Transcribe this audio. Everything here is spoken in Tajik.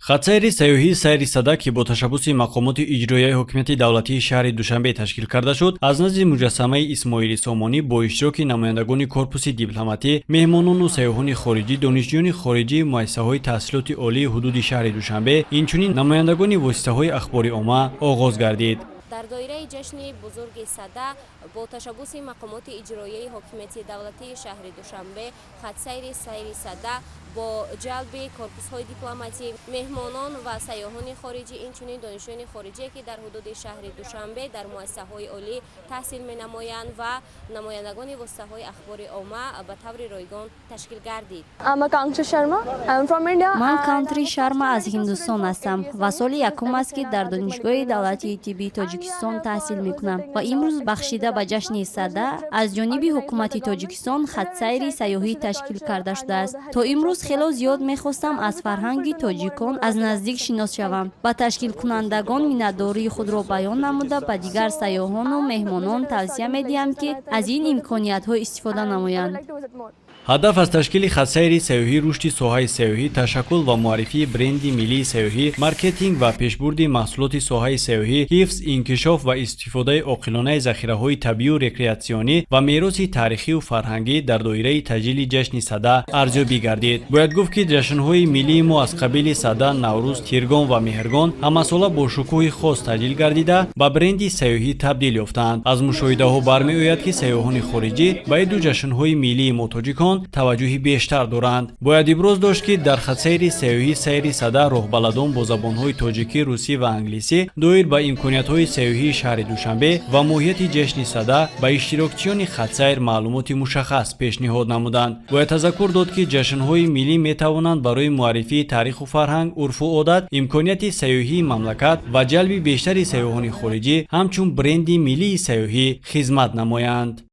хатсайри сайёҳӣ сайри сада ки бо ташаббуси мақомоти иҷроияи ҳокимияти давлатии шаҳри Душанбе ташкил карда шуд, аз назди муҷассамаи Исмоили Сомонӣ бо иштироки намояндагони корпуси дипломатӣ, меҳмонону сайёҳони хориҷӣ, донишҷӯёни хориҷӣ, муассисаҳои таҳсилоти олии ҳудуди шаҳри Душанбе, инчунин намояндагони воситаҳои ахбори омма оғоз гардид. дар доираи ҷашни бузурги сада бо ташаббуси мақомоти иҷроияи ҳокимияти давлатии шаҳри Душанбе хатсайри сайри сада бо ҷалби корпусҳои дипломатӣ, меҳмонон ва сайёҳони хориҷӣ, инчунин донишҷӯёни хориҷие ки дар ҳудуди шаҳри Душанбе дар муассисаҳои олӣ таҳсил менамоянд ва намояндагони воситаҳои ахбори омма ба таври ройгон ташкил гардид. ман Каунтри Шарма аз Ҳиндустон ҳастам ва соли якум аст ки дар донишгоҳи давлатии тиббии Тоҷикистон таҳсил мекунам ва имрӯз бахшида ба ҷашни сада аз ҷониби ҳукумати Тоҷикистон хатсайри сайёҳӣ ташкил карда шудааст. То имрӯз хело зиёд мехостам аз фарҳанги тоҷикон аз наздик шинос шавам. Ба ташкилкунандагон миннатдории худро баён намуда ба дигар сайёҳону меҳмонон тавсия медиҳам ки аз ин имкониятҳо истифода намоянд. ҳадаф аз ташкили хатсайри сайёҳӣ рушди соҳаи сайёҳӣ, ташаккул ва муаррифии бренди миллии сайёҳӣ, маркетинг ва пешбурди маҳсулоти соҳаи сайёҳӣ, ҳифз, инкишоф ва истифодаи оқилонаи захираҳои табиию рекреатсионӣ ва мероси таърихию фарҳангӣ дар доираи таҷлили ҷашни сада арзёбӣ гардид. Бояд гуфт ки ҷашнҳои миллии мо аз қабили сада, наврӯз, тиргон ва меҳргон ҳамасола бо шукӯҳи хос таҷлил гардида ба бренди сайёҳӣ табдил ёфтаанд. Аз мушоҳидаҳо бармеояд ки сайёҳони хориҷӣ ба ин ду ҷашнҳои миллии мо тоҷикон таваҷҷӯҳи бештар доранд. Бояд иброз дошт ки дар хатсайри сайёҳӣ сайри сада роҳбаладон бо забонҳои тоҷикӣ, русӣ ва англисӣ доир ба имкониятҳои сайёҳии шаҳри Душанбе ва моҳияти ҷашни сада ба иштирокчиёни хатсайр маълумоти мушаххас пешниҳод намуданд. Бояд тазаккур дод ки ҷашнҳои миллӣ метавонанд барои муаррифии таъриху фарҳанг, урфу одат, имконияти сайёҳии мамлакат ва ҷалби бештари сайёҳони хориҷӣ ҳамчун бренди миллии сайёҳӣ хизмат намоянд.